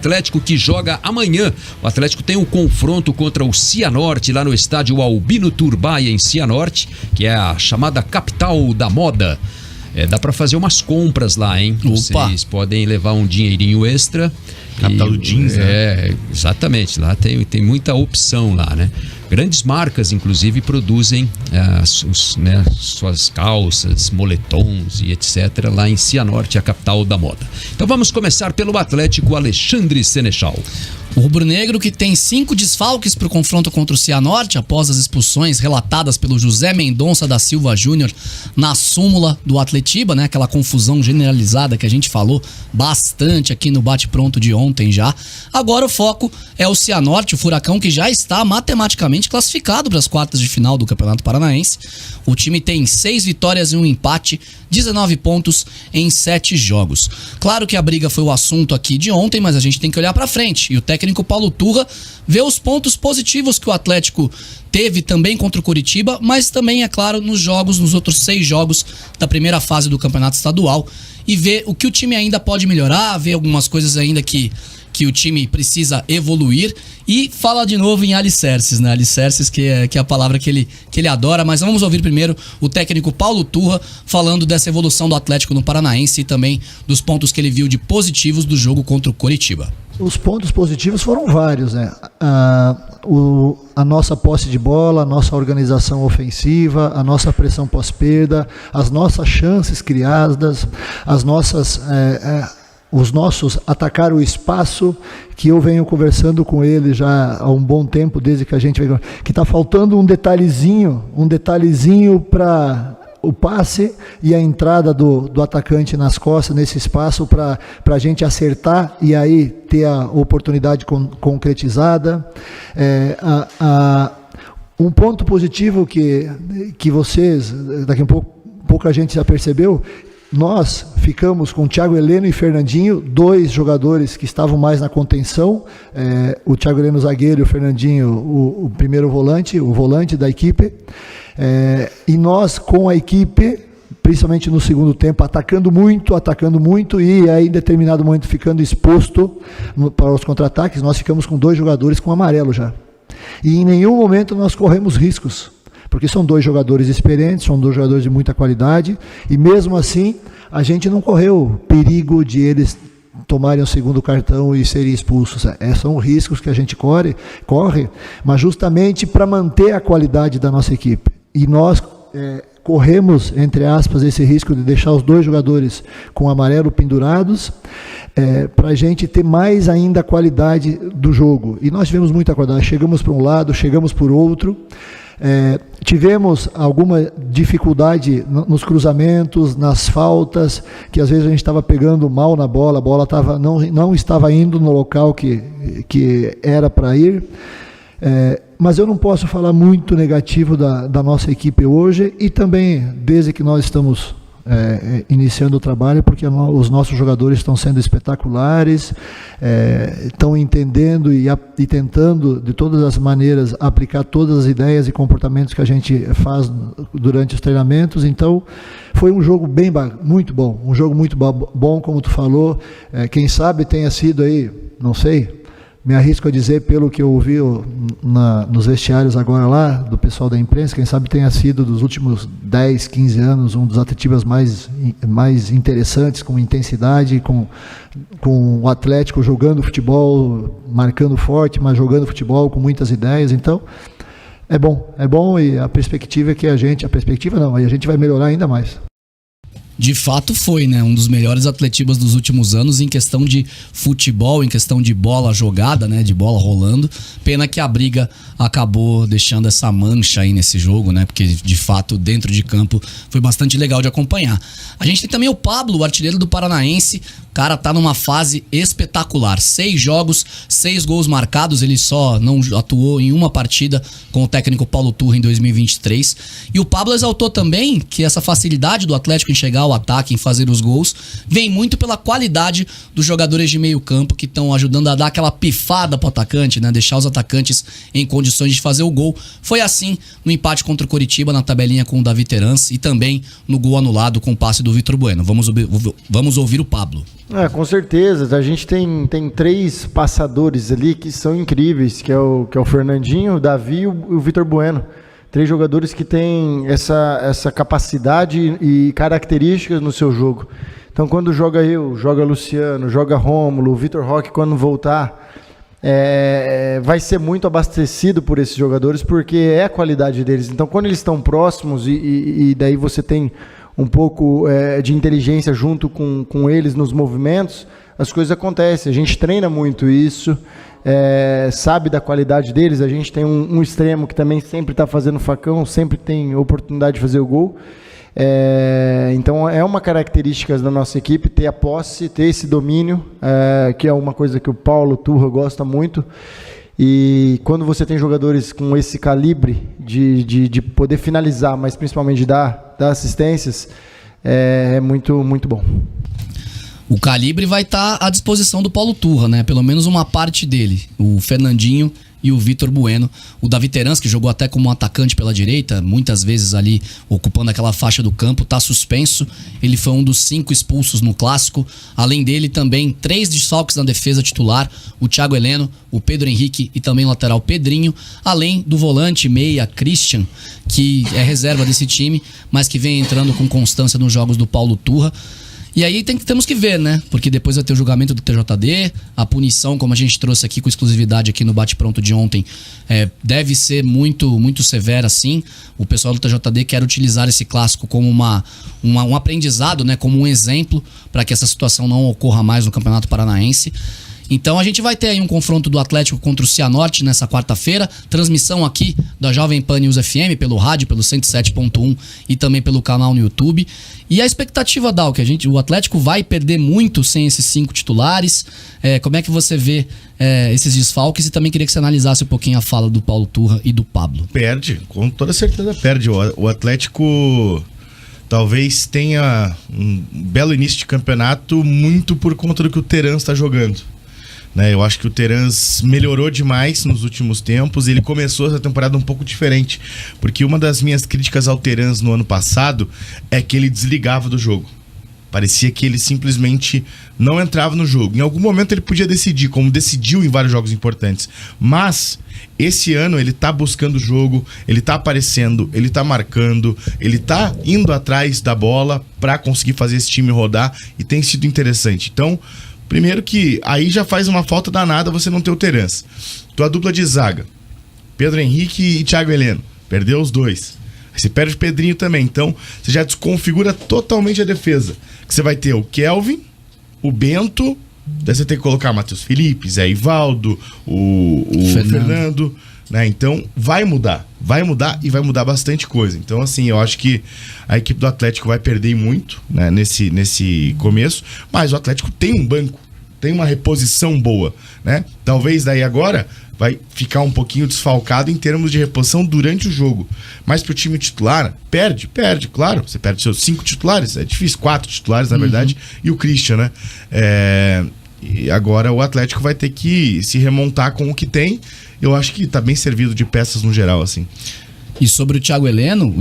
Atlético que joga amanhã. O Atlético tem um confronto contra o Cianorte lá no estádio Albino Turbaia em Cianorte, que é a chamada capital da moda. Dá pra fazer umas compras lá, hein? Opa. Vocês podem levar um dinheirinho extra. Capital do jeans, né? Exatamente. Lá tem muita opção lá, né? Grandes marcas, inclusive, produzem suas calças, moletons e etc. lá em Cianorte, a capital da moda. Então vamos começar pelo Atlético Alexandre Senechal. O rubro-negro, que tem 5 desfalques para o confronto contra o Cianorte após as expulsões relatadas pelo José Mendonça da Silva Júnior na súmula do Atletiba, né? Aquela confusão generalizada que a gente falou bastante aqui no bate-pronto de ontem já. Agora o foco é o Cianorte, o Furacão, que já está matematicamente classificado para as quartas de final do Campeonato Paranaense. O time tem 6 vitórias e 1 empate, 19 pontos em 7 jogos. Claro que a briga foi o assunto aqui de ontem, mas a gente tem que olhar para frente. E o técnico Paulo Turra vê os pontos positivos que o Atlético teve também contra o Coritiba, mas também, é claro, nos outros 6 jogos da primeira fase do Campeonato Estadual, e vê o que o time ainda pode melhorar, vê algumas coisas ainda que o time precisa evoluir, e fala de novo em alicerces, né? Alicerces, que é a palavra que ele adora. Mas vamos ouvir primeiro o técnico Paulo Turra falando dessa evolução do Atlético no Paranaense e também dos pontos que ele viu de positivos do jogo contra o Coritiba. Os pontos positivos foram vários, né? A nossa posse de bola, a nossa organização ofensiva, a nossa pressão pós-perda, as nossas chances criadas, os nossos atacar o espaço, que eu venho conversando com ele já há um bom tempo, desde que a gente veio, que está faltando um detalhezinho para o passe e a entrada do atacante nas costas, nesse espaço, para a gente acertar e aí ter a oportunidade concretizada. Um ponto positivo que vocês, daqui a pouco a gente já percebeu, nós ficamos com o Thiago Heleno e Fernandinho, 2 jogadores que estavam mais na contenção, o Thiago Heleno zagueiro e o Fernandinho o primeiro volante, o volante da equipe, e nós com a equipe, principalmente no segundo tempo, atacando muito e aí em determinado momento ficando exposto para os contra-ataques. Nós ficamos com 2 jogadores com amarelo já, e em nenhum momento nós corremos riscos, porque são 2 jogadores experientes, são 2 jogadores de muita qualidade, e mesmo assim a gente não correu perigo de eles tomarem o segundo cartão e serem expulsos. São riscos que a gente corre, mas justamente para manter a qualidade da nossa equipe. E nós corremos, entre aspas, esse risco de deixar os 2 jogadores com amarelo pendurados, para a gente ter mais ainda a qualidade do jogo. E nós tivemos muita qualidade, chegamos para um lado, chegamos por outro. Tivemos alguma dificuldade nos cruzamentos, nas faltas, que às vezes a gente estava pegando mal na bola, a bola não estava indo no local que era para ir. Mas eu não posso falar muito negativo da nossa equipe hoje, e também desde que nós estamos iniciando o trabalho, porque os nossos jogadores estão sendo espetaculares, estão entendendo e tentando de todas as maneiras aplicar todas as ideias e comportamentos que a gente faz durante os treinamentos. Então foi um jogo muito bom, como tu falou. Quem sabe tenha sido aí, não sei, me arrisco a dizer, pelo que eu ouvi nos vestiários agora lá, do pessoal da imprensa, quem sabe tenha sido dos últimos 10, 15 anos, um dos atletivas mais interessantes, com intensidade, com o Atlético jogando futebol, marcando forte, mas jogando futebol com muitas ideias. Então, é bom, e a perspectiva é que a gente vai melhorar ainda mais. De fato foi, né? Um dos melhores Atletibas dos últimos anos em questão de futebol, em questão de bola jogada, né? De bola rolando. Pena que a briga acabou deixando essa mancha aí nesse jogo, né? Porque, de fato, dentro de campo foi bastante legal de acompanhar. A gente tem também o Pablo, o artilheiro do Paranaense. O cara tá numa fase espetacular. 6 jogos, 6 gols marcados. Ele só não atuou em uma partida com o técnico Paulo Turra em 2023. E o Pablo exaltou também que essa facilidade do Atlético em chegar ao ataque, em fazer os gols, vem muito pela qualidade dos jogadores de meio campo, que estão ajudando a dar aquela pifada pro atacante, né? Deixar os atacantes em condições de fazer o gol. Foi assim no empate contra o Coritiba, na tabelinha com o Davi Terans, e também no gol anulado com o passe do Vitor Bueno. Vamos ouvir o Pablo. Com certeza. A gente tem 3 passadores ali que são incríveis, que é o Fernandinho, o Davi e o Vitor Bueno. 3 jogadores que têm essa capacidade e características no seu jogo. Então, quando joga Luciano, joga Rômulo, o Vitor Roque, quando voltar, vai ser muito abastecido por esses jogadores, porque é a qualidade deles. Então, quando eles estão próximos e daí você tem um pouco de inteligência junto com eles nos movimentos, as coisas acontecem. A gente treina muito isso, sabe da qualidade deles. A gente tem um extremo que também sempre está fazendo facão, sempre tem oportunidade de fazer o gol. Então é uma característica da nossa equipe ter a posse, ter esse domínio, que é uma coisa que o Paulo Turra gosta muito. E quando você tem jogadores com esse calibre de poder finalizar, mas principalmente de dar assistências, é muito, muito bom. O calibre vai estar à disposição do Paulo Turra, né? Pelo menos uma parte dele. O Fernandinho e o Vitor Bueno. O Davi Terans, que jogou até como um atacante pela direita, muitas vezes ali ocupando aquela faixa do campo, tá suspenso. Ele foi um dos 5 expulsos no Clássico. Além dele, também 3 desfalques na defesa titular. O Thiago Heleno, o Pedro Henrique e também o lateral Pedrinho. Além do volante meia Christian, que é reserva desse time, mas que vem entrando com constância nos jogos do Paulo Turra. E aí temos que ver, né? Porque depois vai ter o julgamento do TJD, a punição, como a gente trouxe aqui com exclusividade aqui no bate-pronto de ontem, deve ser muito severa, sim. O pessoal do TJD quer utilizar esse clássico como um aprendizado, né? Como um exemplo para que essa situação não ocorra mais no Campeonato Paranaense. Então a gente vai ter aí um confronto do Atlético contra o Cianorte nessa quarta-feira. Transmissão aqui da Jovem Pan News FM, pelo rádio, pelo 107.1 e também pelo canal no YouTube. E a expectativa, Dal, que o Atlético vai perder muito sem esses 5 titulares. Como é que você vê esses desfalques? E também queria que você analisasse um pouquinho a fala do Paulo Turra e do Pablo. Perde, com toda certeza perde. O Atlético talvez tenha um belo início de campeonato muito por conta do que o Terans está jogando. Eu acho que o Terans melhorou demais nos últimos tempos. Ele começou essa temporada um pouco diferente, porque uma das minhas críticas ao Terans no ano passado é que ele desligava do jogo. Parecia que ele simplesmente não entrava no jogo. Em algum momento ele podia decidir, como decidiu em vários jogos importantes. Mas esse ano ele tá buscando o jogo, ele tá aparecendo, ele tá marcando, ele tá indo atrás da bola para conseguir fazer esse time rodar, e tem sido interessante. Então, primeiro que aí já faz uma falta danada você não ter o Terans. Tua dupla de zaga, Pedro Henrique e Thiago Heleno, perdeu os 2. Aí você perde o Pedrinho também, então você já desconfigura totalmente a defesa. Que você vai ter o Kelvin, o Bento, daí você tem que colocar Matheus Felipe, Zé Ivaldo, o Fernando, né? Então vai mudar e vai mudar bastante coisa. Então, assim, eu acho que a equipe do Atlético vai perder muito, né, nesse começo, mas o Atlético tem um banco, tem uma reposição boa, né? Talvez daí agora vai ficar um pouquinho desfalcado em termos de reposição durante o jogo, mas pro time titular, perde, claro, você perde seus 5 titulares, é difícil, 4 titulares na verdade, e o Christian, né? E agora o Atlético vai ter que se remontar com o que tem. Eu acho que tá bem servido de peças no geral, assim. E sobre o Thiago Heleno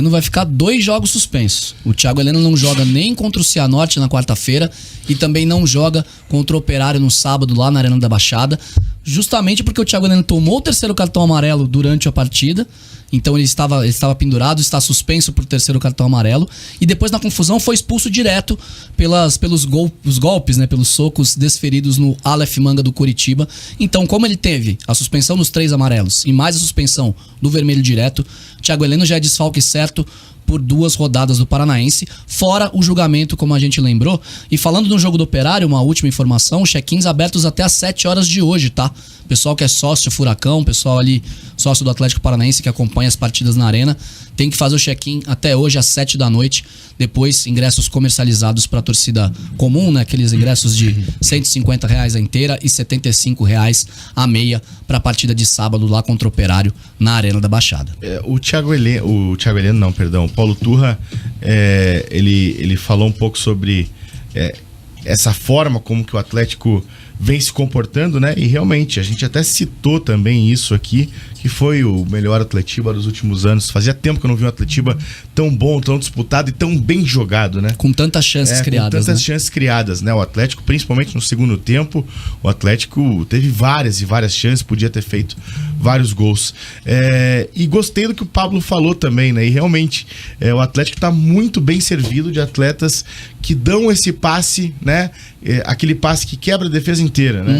vai ficar 2 jogos suspensos. O Thiago Heleno não joga nem contra o Cianorte na quarta-feira e também não joga contra o Operário no sábado lá na Arena da Baixada, justamente porque o Thiago Heleno tomou o 3º cartão amarelo durante a partida. Então ele estava pendurado, está suspenso por 3º cartão amarelo. E depois, na confusão, foi expulso direto pelos golpes, né, pelos socos desferidos no Aleph Manga do Coritiba. Então, como ele teve a suspensão dos 3 amarelos e mais a suspensão do vermelho direto, Thiago Heleno já é desfalque certo por 2 rodadas do Paranaense, fora o julgamento, como a gente lembrou. E falando no jogo do Operário, uma última informação, check-ins abertos até às 7 horas de hoje, tá? Pessoal que é sócio Furacão, pessoal ali, sócio do Atlético Paranaense que acompanha as partidas na arena, tem que fazer o check-in até hoje às 7 da noite. Depois, ingressos comercializados para a torcida comum, né? Aqueles ingressos de R$150 a inteira e R$75 a meia para a partida de sábado lá contra o Operário na Arena da Baixada. O Paulo Turra, ele falou um pouco sobre essa forma como que o Atlético vem se comportando, né? E realmente, a gente até citou também isso aqui, que foi o melhor Atletiba dos últimos anos. Fazia tempo que eu não vi um Atletiba tão bom, tão disputado e tão bem jogado, né? Com tantas chances criadas, com tantas chances criadas, né? O Atlético, principalmente no segundo tempo, o Atlético teve várias e várias chances, podia ter feito vários gols. E gostei do que o Pablo falou também, né? E realmente, o Atlético está muito bem servido de atletas que dão esse passe, né? Aquele passe que quebra a defesa inteira, né?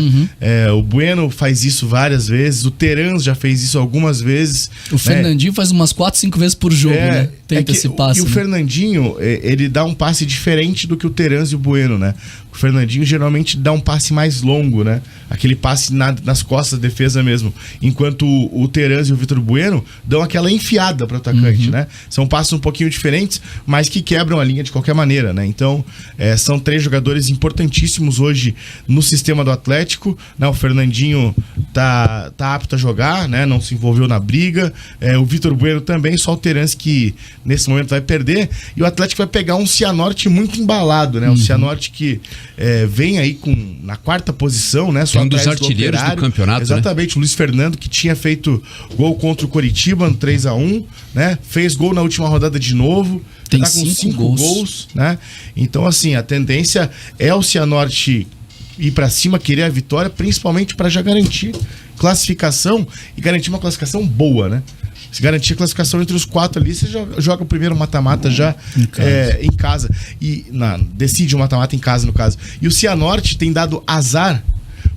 O Bueno faz isso várias vezes, o Terans já fez isso algumas vezes. O Fernandinho faz umas 4, 5 vezes por jogo, né? Tenta esse passe. E o Fernandinho, ele dá um passe diferente do que o Terans e o Bueno, né? O Fernandinho geralmente dá um passe mais longo, né? Aquele passe nas costas da defesa mesmo. Enquanto o Terans e o Vitor Bueno dão aquela enfiada para o atacante, né? São passes um pouquinho diferentes, mas que quebram a linha de qualquer maneira, né? Então, são 3 jogadores importantíssimos hoje no sistema do Atlético, né? O Fernandinho tá apto a jogar, né? Não se envolveu na briga. O Vitor Bueno também, só o Terans que nesse momento vai perder. E o Atlético vai pegar um Cianorte muito embalado, né? O Cianorte que vem aí na 4ª posição, né? Só um dos artilheiros do campeonato. Exatamente, né? O Luiz Fernando, que tinha feito gol contra o Coritiba no 3-1, né? Fez gol na última rodada de novo. Tem tá com 5 gols, né? Então, assim, a tendência é o Cianorte ir pra cima, querer a vitória, principalmente para já garantir classificação e garantir uma classificação boa, né? Se garantir a classificação entre os 4 ali, você joga o primeiro mata-mata já em casa. Decide o mata-mata em casa, no caso. E o Cianorte tem dado azar,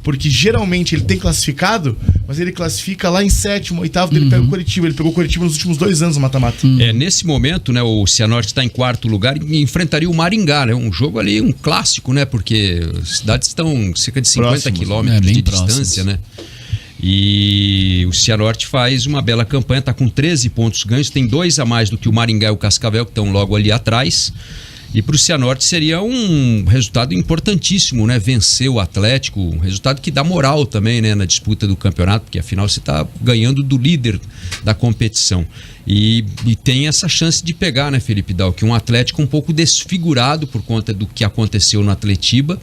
porque geralmente ele tem classificado, mas ele classifica lá em 7º, 8º, ele pega o Coritiba. Ele pegou o Coritiba nos últimos 2 anos no mata-mata. Nesse momento, né, o Cianorte está em 4º lugar e enfrentaria o Maringá, né? Um jogo ali, um clássico, né? Porque as cidades estão cerca de 50 quilômetros de distância, né? E o Cianorte faz uma bela campanha, está com 13 pontos ganhos, tem 2 a mais do que o Maringá e o Cascavel, que estão logo ali atrás. E para o Cianorte seria um resultado importantíssimo, né? Vencer o Atlético, um resultado que dá moral também, né? Na disputa do campeonato, porque afinal você está ganhando do líder da competição. E tem essa chance de pegar, né, Felipe Dal, que um Atlético um pouco desfigurado por conta do que aconteceu no Atletiba.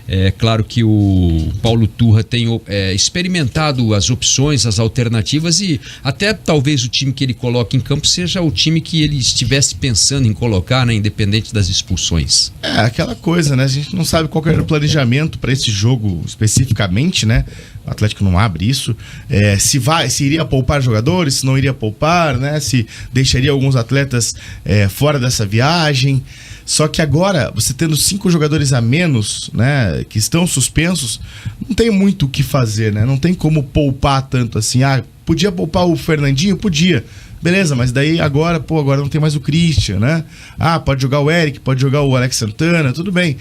É claro que o Paulo Turra tem experimentado as opções, as alternativas, e até talvez o time que ele coloque em campo seja o time que ele estivesse pensando em colocar, né, independente das expulsões. Aquela coisa, né? A gente não sabe qual era o planejamento para esse jogo especificamente, né? O Atlético não abre isso. Se iria poupar jogadores, se não iria poupar, né? Se deixaria alguns atletas fora dessa viagem. Só que agora, você tendo 5 jogadores a menos, né, que estão suspensos, não tem muito o que fazer, né? Não tem como poupar tanto assim. Podia poupar o Fernandinho? Podia. Beleza, mas daí agora não tem mais o Christian, né? Pode jogar o Eric, pode jogar o Alex Santana, tudo bem.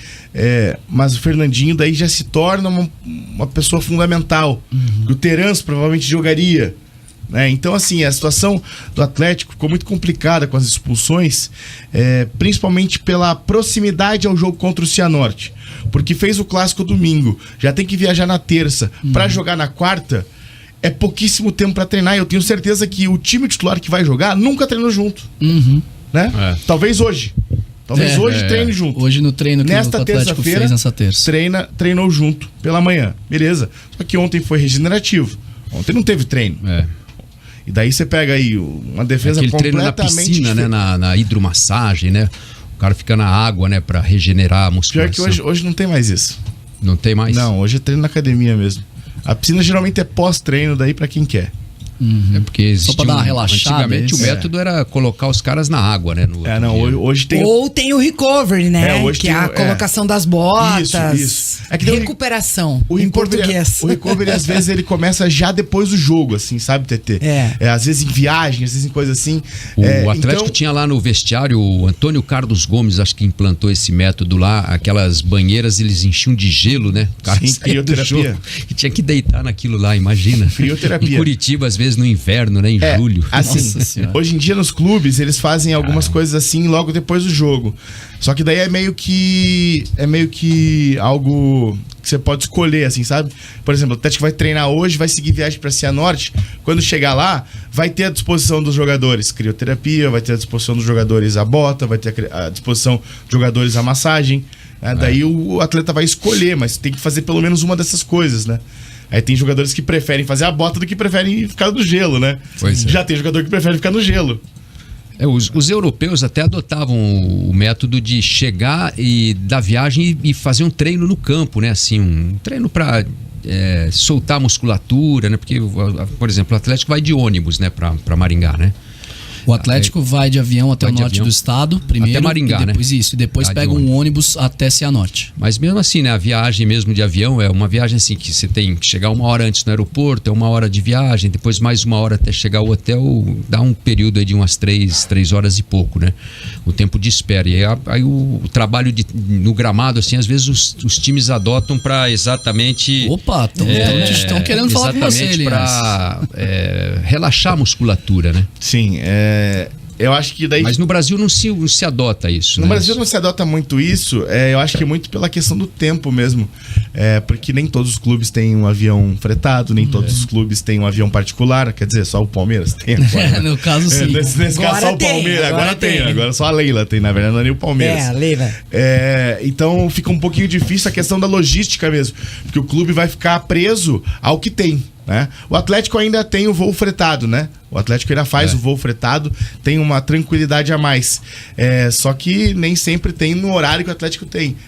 Mas o Fernandinho daí já se torna uma pessoa fundamental. O Terans provavelmente jogaria, né? Então, assim, a situação do Atlético ficou muito complicada com as expulsões, principalmente pela proximidade ao jogo contra o Cianorte. Porque fez o clássico domingo, já tem que viajar na terça para jogar na quarta. É pouquíssimo tempo para treinar. Eu tenho certeza que o time titular que vai jogar nunca treinou junto, né? Talvez hoje. Hoje treine junto. Hoje no treino que nesta o Atlético fez nessa terça. Treinou junto pela manhã. Beleza. Só que ontem foi regenerativo. Ontem não teve treino. E daí você pega aí uma defesa aquele completamente treino na piscina, né? Na hidromassagem, né? O cara fica na água, né? Pra regenerar a musculação. Pior que hoje não tem mais isso. Não tem mais? Não, hoje é treino na academia mesmo. A piscina geralmente é pós-treino daí pra quem quer. É porque existe só pra dar uma relaxada. Antigamente o método era colocar os caras na água, né? Hoje tem. Ou tem o recovery, né? Que é a colocação das botas. Isso. Recuperação. Em português. O recovery, às vezes, ele começa já depois do jogo, assim, sabe, TT? Às vezes em viagem, às vezes em coisa assim. O Atlético tinha lá no vestiário, o Antônio Carlos Gomes, acho que implantou esse método lá. Aquelas banheiras, eles enchiam de gelo, né? O cara saía do jogo e tinha que deitar naquilo lá, imagina. Crioterapia. Em Curitiba, às vezes no inverno, né? Em julho. Assim, hoje em dia nos clubes eles fazem algumas coisas assim logo depois do jogo. Só que daí é meio que algo que você pode escolher, assim, sabe? Por exemplo, o Atlético vai treinar hoje, vai seguir viagem para Cianorte. Quando chegar lá, vai ter à disposição dos jogadores crioterapia, vai ter à disposição dos jogadores a bota, vai ter à disposição dos jogadores a massagem. Daí o atleta vai escolher, mas tem que fazer pelo menos uma dessas coisas, né? Aí tem jogadores que preferem fazer a bota do que preferem ficar no gelo, né? Pois é. Já tem jogador que prefere ficar no gelo. Os europeus até adotavam o método de chegar e da viagem e fazer um treino no campo, né? Assim, um treino para soltar a musculatura, né? Porque, por exemplo, o Atlético vai de ônibus, né? Para Maringá, né? O Atlético vai de avião até o norte do estado, primeiro, até Maringá, e depois, né? Isso, e depois pega um ônibus até Cianorte. Mas mesmo assim, né? A viagem mesmo de avião é uma viagem assim que você tem que chegar 1 hora antes no aeroporto, é 1 hora de viagem, depois mais 1 hora até chegar ao hotel, dá um período aí de umas 3 horas e pouco, né? O tempo de espera. E aí o trabalho no gramado, assim, às vezes os times adotam para exatamente... Opa, estão querendo falar com você, Elias. Para relaxar a musculatura, né? Sim, eu acho que daí... Mas no Brasil não se adota isso, No né? Brasil não se adota muito isso, eu acho que é muito pela questão do tempo mesmo. Porque nem todos os clubes têm um avião fretado, nem todos os clubes têm um avião particular. Quer dizer, só o Palmeiras tem agora, né? No caso, sim. Nesse caso, só o Palmeiras. Agora tem. Agora só a Leila tem, na verdade, não é nem o Palmeiras. A Leila. Então fica um pouquinho difícil a questão da logística mesmo. Porque o clube vai ficar preso ao que tem, né? O Atlético ainda tem o voo fretado, né? O Atlético ainda faz o voo fretado, tem uma tranquilidade a mais. Só que nem sempre tem no horário que o Atlético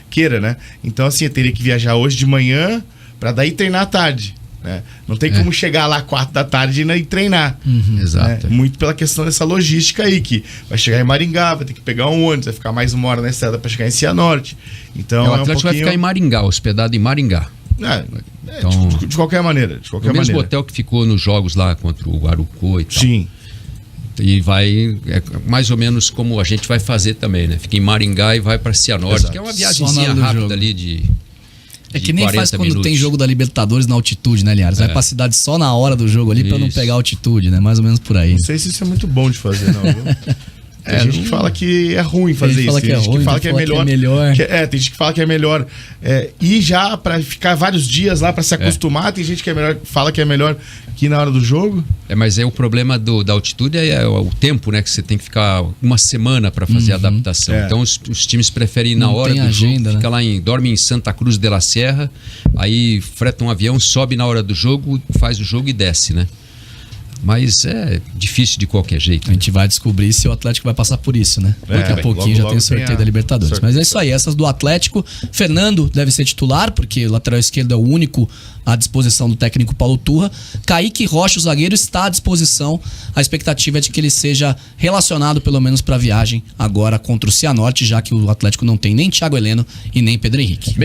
queira, né? Então, assim, eu teria que viajar hoje de manhã pra daí treinar à tarde, né? Não tem como chegar lá 4 da tarde e treinar. Exato. Né? Muito pela questão dessa logística aí, que vai chegar em Maringá, vai ter que pegar um ônibus, vai ficar mais 1 hora na estrada pra chegar em Cianorte. Então, o Atlético vai ficar em Maringá, hospedado em Maringá. Então, de qualquer maneira. O mesmo hotel que ficou nos jogos lá contra o Guarucô e tal. Sim. E vai, mais ou menos como a gente vai fazer também, né? Fica em Maringá e vai para Cianorte, Exato. que é uma viagemzinha rápida ali de É que nem faz quando minutos. tem jogo da Libertadores na altitude, né, Linhares? Vai pra cidade só na hora do jogo ali pra não pegar altitude, né? Mais ou menos por aí. Não sei se isso é muito bom de fazer, não, viu? Tem gente que fala que é ruim fazer isso. Tem gente que fala que é melhor. Tem gente que fala que é melhor ir já pra ficar vários dias lá pra se acostumar. Tem gente que fala que é melhor que ir na hora do jogo. Mas o problema da altitude é o tempo, né? Que você tem que ficar 1 semana pra fazer a adaptação. Então os times preferem ir na hora do agenda, jogo, fica lá dorme em Santa Cruz de la Sierra, aí freta um avião, sobe na hora do jogo, faz o jogo e desce, né? Mas é difícil de qualquer jeito. A gente vai descobrir se o Atlético vai passar por isso, né? Daqui a pouquinho já tem o sorteio da Libertadores. Mas é isso aí, essas do Atlético. Fernando deve ser titular, porque o lateral esquerdo é o único à disposição do técnico Paulo Turra. Kaique Rocha, o zagueiro, está à disposição. A expectativa é de que ele seja relacionado pelo menos para a viagem agora contra o Cianorte, já que o Atlético não tem nem Thiago Heleno e nem Pedro Henrique.